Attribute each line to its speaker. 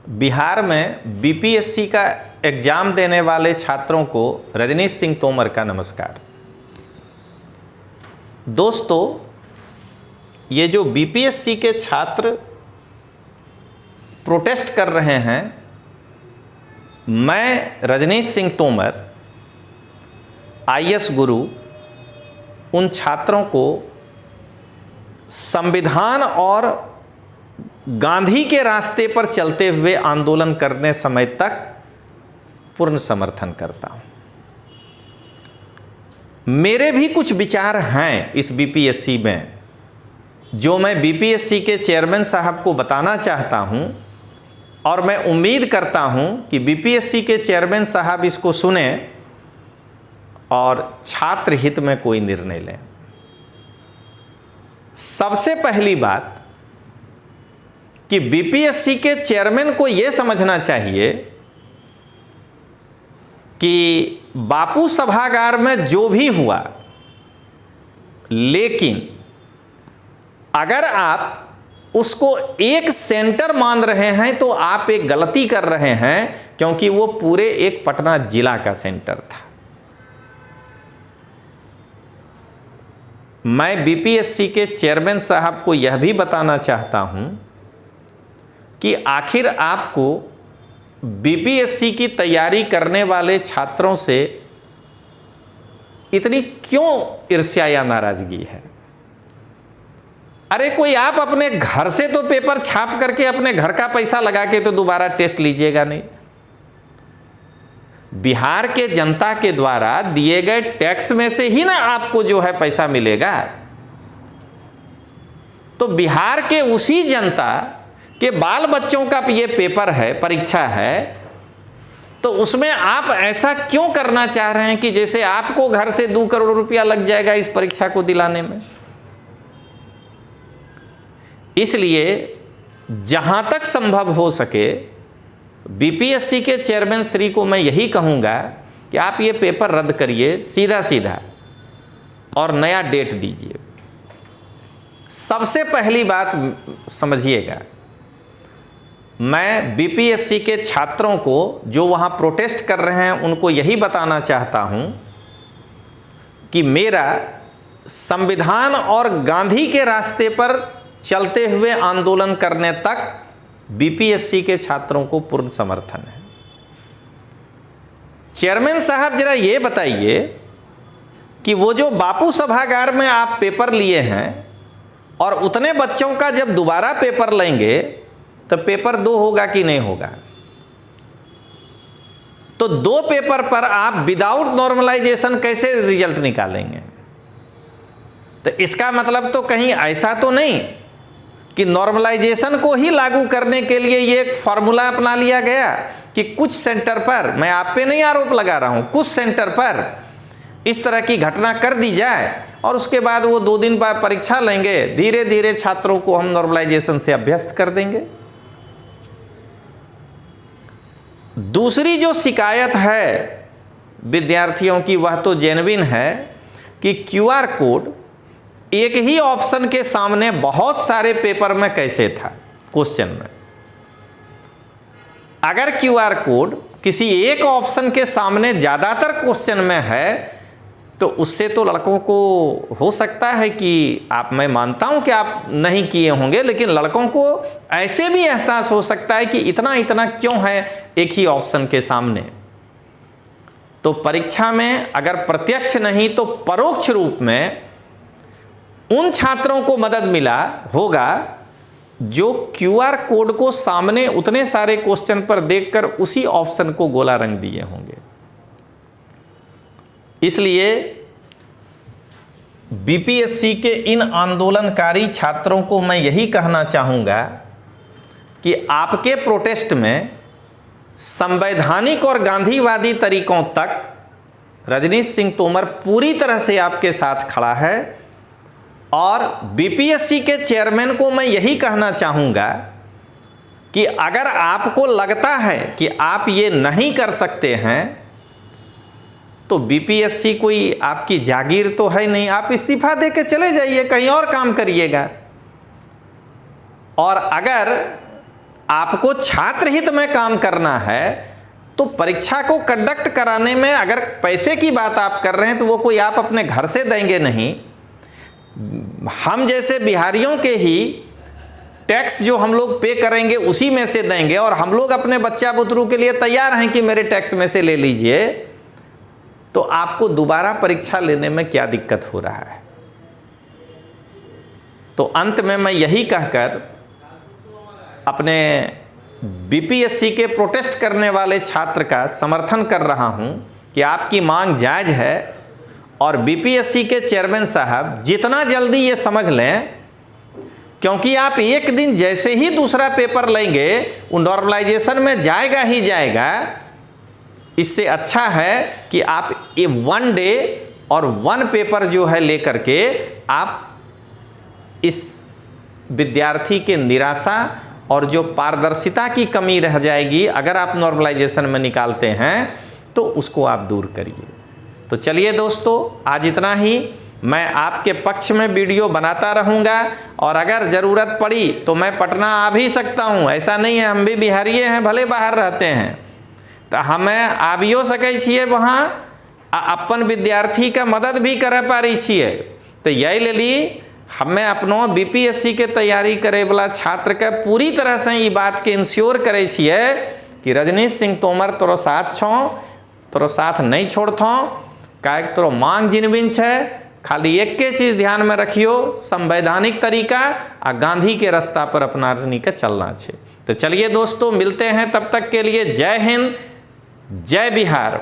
Speaker 1: बिहार में बीपीएससी का एग्जाम देने वाले छात्रों को रजनीश सिंह तोमर का नमस्कार। दोस्तों, ये जो बीपीएससी के छात्र प्रोटेस्ट कर रहे हैं, मैं रजनीश सिंह तोमर आईएएस गुरु उन छात्रों को संविधान और गांधी के रास्ते पर चलते हुए आंदोलन करने समय तक पूर्ण समर्थन करता हूं। मेरे भी कुछ विचार हैं इस बीपीएससी में, जो मैं बीपीएससी के चेयरमैन साहब को बताना चाहता हूं, और मैं उम्मीद करता हूं कि बीपीएससी के चेयरमैन साहब इसको सुने और छात्र हित में कोई निर्णय लें। सबसे पहली बात कि बीपीएससी के चेयरमैन को यह समझना चाहिए कि बापू सभागार में जो भी हुआ, लेकिन अगर आप उसको एक सेंटर मान रहे हैं तो आप एक गलती कर रहे हैं, क्योंकि वो पूरे एक पटना जिला का सेंटर था। मैं बीपीएससी के चेयरमैन साहब को यह भी बताना चाहता हूं कि आखिर आपको बीपीएससी की तैयारी करने वाले छात्रों से इतनी क्यों ईर्ष्या या नाराजगी है? अरे कोई आप अपने घर से तो पेपर छाप करके अपने घर का पैसा लगा के तो दोबारा टेस्ट लीजिएगा नहीं। बिहार के जनता के द्वारा दिए गए टैक्स में से ही ना आपको जो है पैसा मिलेगा। तो बिहार के उसी जनता के बाल बच्चों का ये पेपर है, परीक्षा है, तो उसमें आप ऐसा क्यों करना चाह रहे हैं कि जैसे आपको घर से 2 करोड़ रुपया लग जाएगा इस परीक्षा को दिलाने में? इसलिए जहां तक संभव हो सके बीपीएससी के चेयरमैन श्री को मैं यही कहूंगा कि आप ये पेपर रद्द करिए सीधा सीधा और नया डेट दीजिए। सबसे पहली बात समझिएगा, मैं बीपीएससी के छात्रों को जो वहां प्रोटेस्ट कर रहे हैं उनको यही बताना चाहता हूं कि मेरा संविधान और गांधी के रास्ते पर चलते हुए आंदोलन करने तक बीपीएससी के छात्रों को पूर्ण समर्थन है। चेयरमैन साहब जरा ये बताइए कि वो जो बापू सभागार में आप पेपर लिए हैं और उतने बच्चों का जब दोबारा पेपर लेंगे तो पेपर 2 होगा कि नहीं होगा? तो 2 पेपर पर आप विदाउट नॉर्मलाइजेशन कैसे रिजल्ट निकालेंगे? तो इसका मतलब तो कहीं ऐसा तो नहीं कि नॉर्मलाइजेशन को ही लागू करने के लिए ये एक फॉर्मूला अपना लिया गया कि कुछ सेंटर पर, मैं आप पे नहीं आरोप लगा रहा हूं, कुछ सेंटर पर इस तरह की घटना कर दी जाए और उसके बाद वो 2 दिन बाद परीक्षा लेंगे, धीरे धीरे छात्रों को हम नॉर्मलाइजेशन से अभ्यस्त कर देंगे। दूसरी जो शिकायत है विद्यार्थियों की वह तो जेन्युइन है कि क्यूआर कोड एक ही ऑप्शन के सामने बहुत सारे पेपर में कैसे था क्वेश्चन में। अगर क्यूआर कोड किसी एक ऑप्शन के सामने ज्यादातर क्वेश्चन में है तो उससे तो लड़कों को हो सकता है कि मैं मानता हूं कि आप नहीं किए होंगे, लेकिन लड़कों को ऐसे भी एहसास हो सकता है कि इतना इतना क्यों है एक ही ऑप्शन के सामने। तो परीक्षा में अगर प्रत्यक्ष नहीं तो परोक्ष रूप में उन छात्रों को मदद मिला होगा जो क्यूआर कोड को सामने उतने सारे क्वेश्चन पर देखकर उसी ऑप्शन को गोला रंग दिए होंगे। इसलिए बीपीएससी के इन आंदोलनकारी छात्रों को मैं यही कहना चाहूंगा कि आपके प्रोटेस्ट में संवैधानिक और गांधीवादी तरीकों तक रजनीश सिंह तोमर पूरी तरह से आपके साथ खड़ा है। और बीपीएससी के चेयरमैन को मैं यही कहना चाहूंगा कि अगर आपको लगता है कि आप ये नहीं कर सकते हैं तो बीपीएससी कोई आपकी जागीर तो है नहीं, आप इस्तीफा दे के चले जाइए, कहीं और काम करिएगा। और अगर आपको छात्र हित में काम करना है तो परीक्षा को कंडक्ट कराने में अगर पैसे की बात आप कर रहे हैं तो वो कोई आप अपने घर से देंगे नहीं। हम जैसे बिहारियों के ही टैक्स जो हम लोग पे करेंगे उसी में से देंगे, और हम लोग अपने बच्चा बुतरू के लिए तैयार हैं कि मेरे टैक्स में से ले लीजिए, तो आपको दोबारा परीक्षा लेने में क्या दिक्कत हो रहा है। तो अंत में मैं यही कहकर अपने बीपीएससी के प्रोटेस्ट करने वाले छात्र का समर्थन कर रहा हूं कि आपकी मांग जायज़ है, और बीपीएससी के चेयरमैन साहब जितना जल्दी ये समझ लें, क्योंकि आप एक दिन जैसे ही दूसरा पेपर लेंगे वो नॉर्मलाइजेशन में जाएगा ही जाएगा। इससे अच्छा है कि आप ये 1 डे और 1 पेपर जो है लेकर के आप इस विद्यार्थी के निराशा और जो पारदर्शिता की कमी रह जाएगी अगर आप नॉर्मलाइजेशन में निकालते हैं तो उसको आप दूर करिए। तो चलिए दोस्तों, आज इतना ही। मैं आपके पक्ष में वीडियो बनाता रहूँगा, और अगर ज़रूरत पड़ी तो मैं पटना आ भी सकता हूँ। ऐसा नहीं है, हम भी बिहारिये हैं, भले बाहर रहते हैं, तो हमें आबियो सकै छियै वहाँ, अपन विद्यार्थी का मदद भी करे पारी छियै। तो यही लेली हमें अपनो बीपीएससी के तैयारी करे वाला छात्र के पूरी तरह से ये बात के इंश्योर करे छियै कि रजनीश सिंह तोमर तोरो साथ छो, तोरो साथ नहीं छोड़थो, काहे तोरो मांग जिनबिन छे। खाली एक के चीज ध्यान में रखियो, संवैधानिक तरीका आ गांधी के रास्ता पर अपना के चलना छे। तो चलिए दोस्तों, मिलते हैं, तब तक के लिए जय हिंद, जय बिहार।